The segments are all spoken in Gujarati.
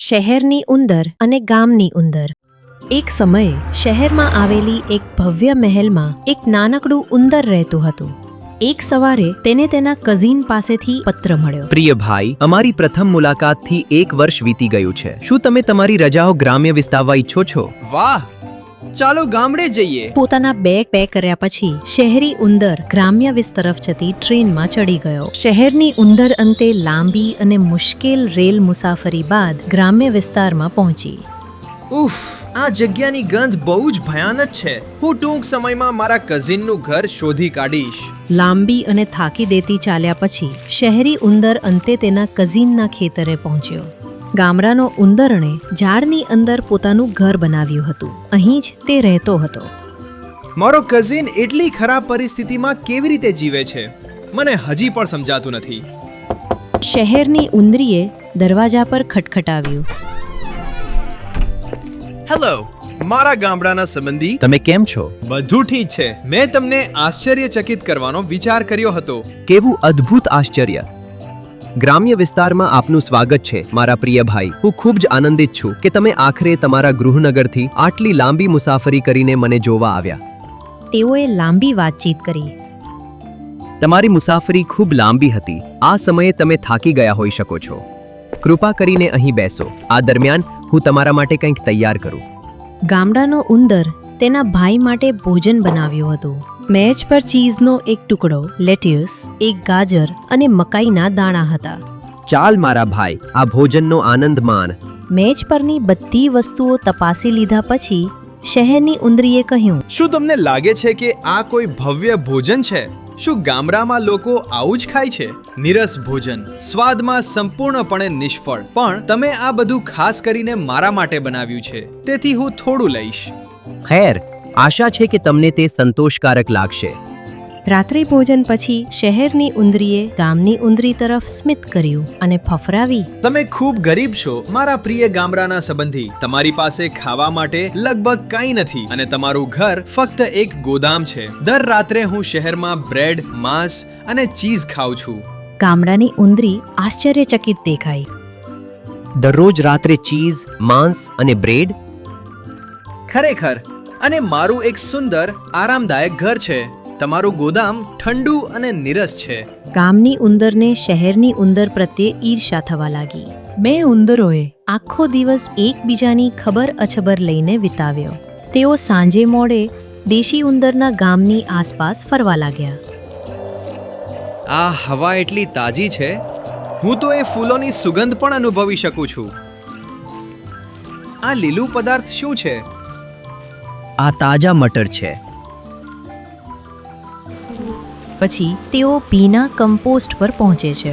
શહેરની ઉંદર અને ગામની ઉંદર. એક સમયે શહેરમાં આવેલી એક ભવ્ય મહેલમાં એક નાનકડું ઉંદર રહેતું હતું. એક સવારે તેને તેના કઝિન પાસેથી પત્ર મળ્યો. પ્રિય ભાઈ, અમારી પ્રથમ મુલાકાતથી 1 વર્ષ વીતી ગયું છે. શું તમે તમારી રજાઓ ગ્રામ્ય વિસ્તારવા ઈચ્છો છો? વાહ, ચાલો ગામડે જઈએ. પોતાના બેગ પેક કર્યા પછી શહેરી ઉંદર ગ્રામ્ય વિસ્તાર તરફ જતી ટ્રેનમાં ચડી ગયો. શહેરની ઉંદર અંતે લાંબી અને મુશ્કેલ રેલ મુસાફરી બાદ ગ્રામ્ય વિસ્તારમાં પહોંચી. ઉફ, આ જગ્યાની ગંધ બહુ જ ભયાનક છે. હું ટૂંક સમયમાં મારા કઝિનનું ઘર શોધી કાઢીશ. લાંબી અને થાકી દેતી ચાલ્યા પછી શહેરી ઉંદર અંતે તેના કઝિનના ખેતરે પહોંચ્યો. ગામડાનો ઉંદરણે ઝાડની અંદર પોતાનું ઘર બનાવ્યું હતું. અહીં જ તે રહેતો હતો. મારો કઝિન એટલી ખરાબ પરિસ્થિતિમાં કેવી રીતે જીવે છે, મને હજી પણ સમજાતું નથી. શહેરની ઉંદરીએ દરવાજા પર ખટખટાવ્યું. હેલો, મારા ગામડાના સંબંધી. તમે કેમ છો? બધું ઠીક છે. મેં તમને આશ્ચર્યચકિત કરવાનો વિચાર કર્યો હતો. કેવું અદ્ભુત આશ્ચર્ય! ગ્રામ્ય વિસ્તારમાં આપનું સ્વાગત છે મારા પ્રિય ભાઈ. હું ખૂબ જ આનંદિત છું કે તમે આખરે તમારા ગૃહનગરથી આટલી લાંબી મુસાફરી કરીને મને જોવા આવ્યા. તેઓએ લાંબી વાતચીત કરી. તમારી મુસાફરી ખૂબ લાંબી હતી. આ સમયે તમે થાકી ગયા હોઈ શકો છો. કૃપા કરીને અહીં બેસો. આ દરમિયાન હું તમારા માટે કંઈક તૈયાર કરું. ગામડાનો ઉંદર તેના ભાઈ માટે ભોજન બનાવ્યું હતું. મેજ પર ચીઝનો એક ટુકડો, લેટ્યુસ, એક ગાજર અને મકાઈના દાણા હતા. ચાલ મારા ભાઈ, આ ભોજનનો આનંદ માણ. મેજ પરની બધી વસ્તુઓ તપાસી લીધા પછી શહેરની ઉંદરીએ કહ્યું, શું તમને લાગે છે કે આ કોઈ ભવ્ય ભોજન છે? શું ગામડામાં લોકો આવું જ ખાય છે? નીરસ ભોજન, સ્વાદમાં સંપૂર્ણપણે નિષ્ફળ. પણ તમે આ બધું ખાસ કરીને મારા માટે બનાવ્યું છે, તેથી હું થોડું લઈશ. ખેર, આશા છે કે તમને તે સંતોષકારક લાગશે. રાત્રિ ભોજન પછી શહેરની ઉંદરીએ ગામની ઉંદરી તરફ સ્મિત કર્યું અને ફફરાવી. તમે ખૂબ ગરીબ છો મારા પ્રિય ગામડાના સંબંધી. તમારી પાસે ખાવા માટે લગભગ કંઈ નથી અને તમારું ઘર ફક્ત એક ગોદામ છે. દર રાત્રે હું શહેરમાં બ્રેડ, માંસ અને ચીઝ ખાઉં છું. ગામડાની ઉંદરી આશ્ચર્યચકિત દેખાઈ. દરરોજ રાત્રે ચીઝ, માંસ અને બ્રેડ? ખરેખર, અને મારું એક સુંદર આરામદાયક ઘર છે. તમારું ગોદામ ઠંડુ અને નીરસ છે. ગામની ઉંદરને શહેરની ઉંદર પ્રત્યે ઈર્ષા થવા લાગી. બે ઉંદરોએ આખો દિવસ એકબીજાની ખબર અછબર લઈને વિતાવ્યો. તેઓ સાંજે મોડે દેશી ઉંદરના ગામની આસપાસ ફરવા લાગ્યા. આ હવા એટલી તાજી છે, હું તો એ ફૂલોની સુગંધ પણ અનુભવી શકું છું. આ લીલું પદાર્થ શું છે? આ તાજા મટર છે. પછી તેઓ ભીના કમ્પોસ્ટ પર પહોંચે છે.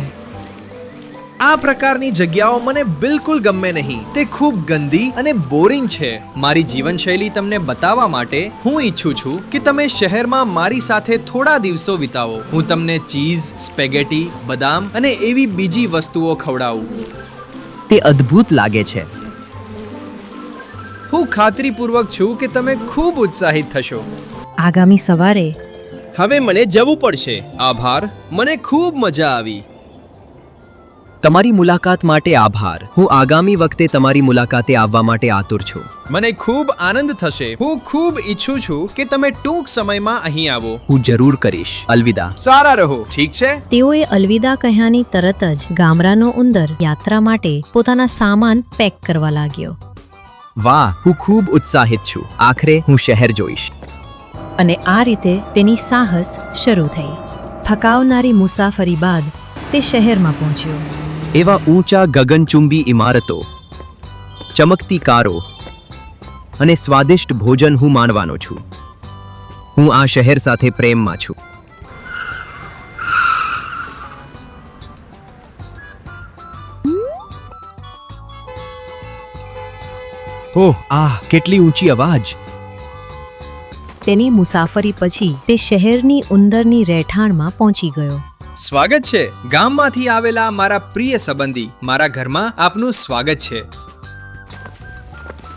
આ પ્રકારની જગ્યાઓ મને બિલકુલ ગમે નહીં. તે ખૂબ ગંદી અને બોરિંગ છે. મારી જીવનશૈલી તમને બતાવવા માટે હું ઈચ્છું છું કે તમે શહેરમાં મારી સાથે થોડા દિવસો વિતાવો. હું તમને ચીઝ, સ્પેગેટી, બદામ અને એવી બીજી વસ્તુઓ ખવડાવું. તે અદ્ભુત લાગે છે. હું ખાતરીપૂર્વક છું કે તમે ખૂબ ઉત્સાહિત થશો. આગામી સવારે હવે મને જવું પડશે. આભાર, મને ખૂબ મજા આવી. તમારી મુલાકાત માટે આભાર. હું આગામી વખતે તમારી મુલાકાતે આવવા માટે આતુર છું. મને ખૂબ આનંદ થશે. હું ખૂબ ઈચ્છું છું કે તમે ટૂંક સમયમાં અહીં આવો. હું જરૂર કરીશ. અલવિદા. સારા રહો. ઠીક છે. તેઓએ અલવિદા કહ્યાની તરત જ ગામડાનો ઉંદર યાત્રા માટે પોતાના સામાન પેક કરવા લાગ્યો. વાહ, હું ખૂબ ઉત્સાહિત છું. આખરે હું શહેર જોઈશ. અને આ રીતે તેની સાહસ શરૂ થઈ. થકાવનારી મુસાફરી બાદ તે શહેરમાં પહોંચ્યો. એવા ઊંચા ગગનચુંબી ઇમારતો, ચમકતી કારો અને સ્વાદિષ્ટ ભોજન હું માણવાનો છું. હું આ શહેર સાથે પ્રેમમાં છું. ઓહ, કેટલી ઊંચી અવાજ! તેની મુસાફરી પછી તે શહેરની ઉંદરની રહેઠાણમાં પહોંચી ગયો. સ્વાગત છે ગામમાંથી આવેલા મારા પ્રિય સંબંધી. મારા ઘરમાં આપનું સ્વાગત છે.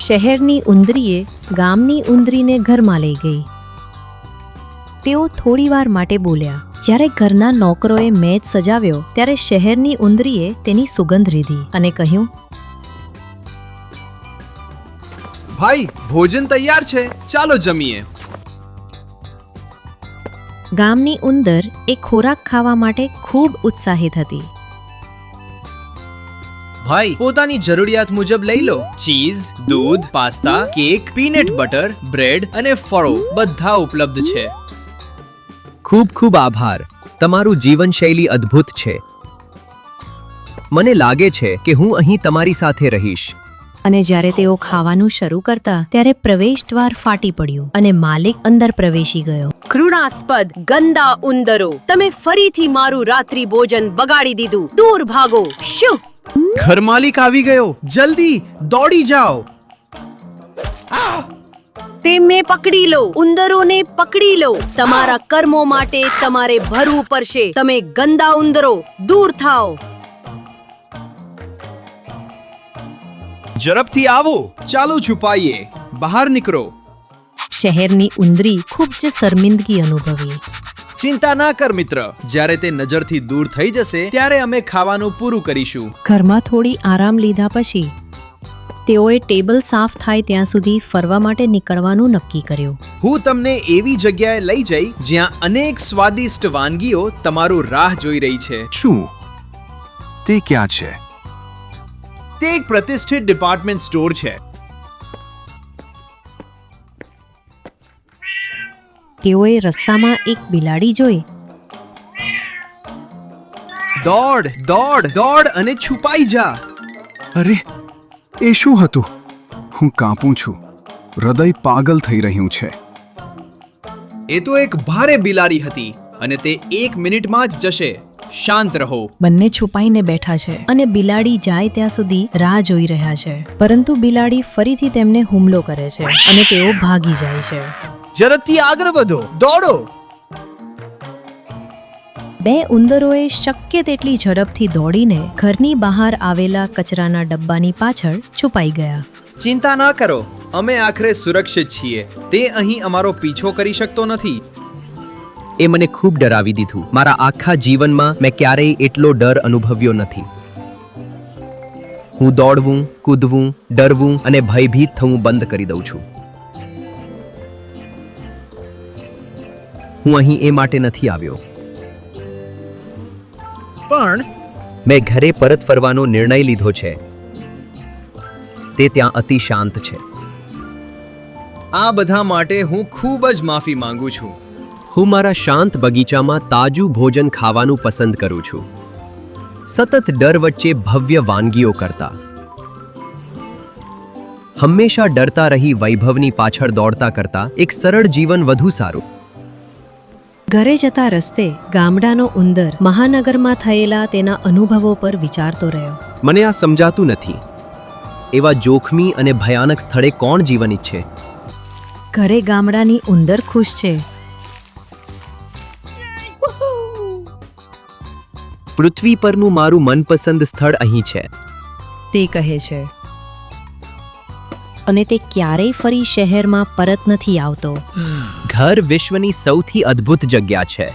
શહેરની ઉંદરીએ ગામની ઉંદરીને ઘરમાં લઈ ગઈ. તેઓ થોડીવાર માટે બોલ્યા. જ્યારે ઘરના નોકરોએ મેચ સજાવ્યો ત્યારે શહેરની ઉંદરીએ તેની સુગંધ લીધી અને કહ્યું, ભાઈ ભોજન તૈયાર છે, ચાલો જમીએ. ગામની ઉંદર એ ખોરાક ખાવા માટે ખૂબ ઉત્સાહિત હતી. ભાઈ પોતાની જરૂરિયાત મુજબ લઈ લો. ચીઝ, દૂધ, pasta, cake, peanut butter, bread અને ફળો બધા ઉપલબ્ધ છે. ખૂબ ખૂબ આભાર. તમારું જીવનશૈલી અદ્ભુત છે. મને લાગે છે કે હું અહીં તમારી સાથે રહીશ. અને જ્યારે તેઓ ખાવાનું શરૂ કરતા ત્યારે પ્રવેશ દ્વાર ફાટી પડ્યું અને માલિક અંદર પ્રવેશી ગયો. ઘૃણાસ્પદ ગંદા ઉંદરો, તમે ફરીથી મારું રાત્રિ ભોજન બગાડી દીધું. દૂર ભાગો. શું? ઘર માલિક આવી ગયો, જલ્દી દોડી જાઓ. તેમને પકડી લો. ઉંદરોને પકડી લો. તમારા કર્મો માટે તમારે ભરવું પડશે. તમે ગંદા ઉંદરો, દૂર થાઓ. ઝડપથી આવો, ચાલો છુપાઈએ. બહાર નીકળો. શહેરની ઉંદરી ખૂબ જ શર્મિંદગી અનુભવી. ચિંતા ના કર મિત્ર, જ્યારે તે નજરથી દૂર થઈ જશે ત્યારે અમે ખાવાનું પૂરું કરીશું. ઘરમાં થોડી આરામ લીધા પછી તેઓએ ટેબલ સાફ થાય ત્યાં સુધી ફરવા માટે નીકળવાનું નક્કી કર્યું. હું તમને એવી જગ્યાએ લઈ જઈ જ્યાં અનેક સ્વાદિષ્ટ વાનગીઓ તમારું રાહ જોઈ રહી છે. શું તે ક્યાં છે? તે એક પ્રતિષ્ઠિત ડિપાર્ટમેન્ટ સ્ટોર છે. તેઓએ રસ્તામાં એક બિલાડી જોઈ. દોડ દોડ દોડ અને છુપાઈ જા. અરે એ શું હતું? હું કાંપું છું. હૃદય પાગલ થઈ રહ્યું છે. એ તો એક ભારે બિલાડી હતી અને તે 1 મિનિટમાં જ જશે. શાંત રહો. બંને છુપાઈને બેઠા છે અને બિલાડી જાય ત્યાં સુધી રાહ જોઈ રહ્યા છે. પરંતુ બિલાડી ફરીથી તેમને હુમલો કરે છે અને તેઓ ભાગી જાય છે. ઝડપથી આગળ વધો, દોડો. બે ઉંદરોએ શક્ય તેટલી ઝડપથી દોડીને ઘરની બહાર આવેલા કચરાના ડબ્બાની પાછળ છુપાઈ ગયા. ચિંતા ના કરો, અમે આખરે સુરક્ષિત છીએ. તે અહીં અમારો પીછો કરી શકતો નથી. એ મને ખૂબ ડરાવી દીધું. મારા આખા જીવનમાં મેં ક્યારેય એટલો ડર અનુભવ્યો નથી. હું દોડવું, કૂદવું, ડરવું અને ભયભીત થવું બંધ કરી દઉં છું. હું અહીં એ માટે નથી આવ્યો. પણ મેં ઘરે પરત ફરવાનો નિર્ણય લીધો છે. તે ત્યાં અતિ શાંત છે. આ બધા માટે હું ખૂબ જ માફી માંગુ છું. હું મારા શાંત બગીચામાં તાજું ભોજન ખાવાનું પસંદ કરું છું, સતત ડર વચ્ચે ભવ્ય વાનગીઓ કરતા. હંમેશા ડરતા રહી વૈભવની પાછળ દોડતા કરતા એક સરળ જીવન વધુ સારું. ઘરે જતા રસ્તે ગામડાનો ઉંદર મહાનગરમાં થયેલા તેના અનુભવો પર વિચારતો રહ્યો. મને આ સમજાતું નથી. એવા જોખમી અને ભયાનક સ્થળે કોણ જીવન ઈચ્છે? ઘરે ગામડાની ઉંદર ખુશ છે. પૃથ્વી પરનું મારું મનપસંદ સ્થળ અહીં છે, તે કહે છે. અને તે ક્યારેય ફરી શહેરમાં પરત નથી આવતો. ઘર વિશ્વની સૌથી અદ્ભુત જગ્યા છે.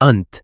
અંત.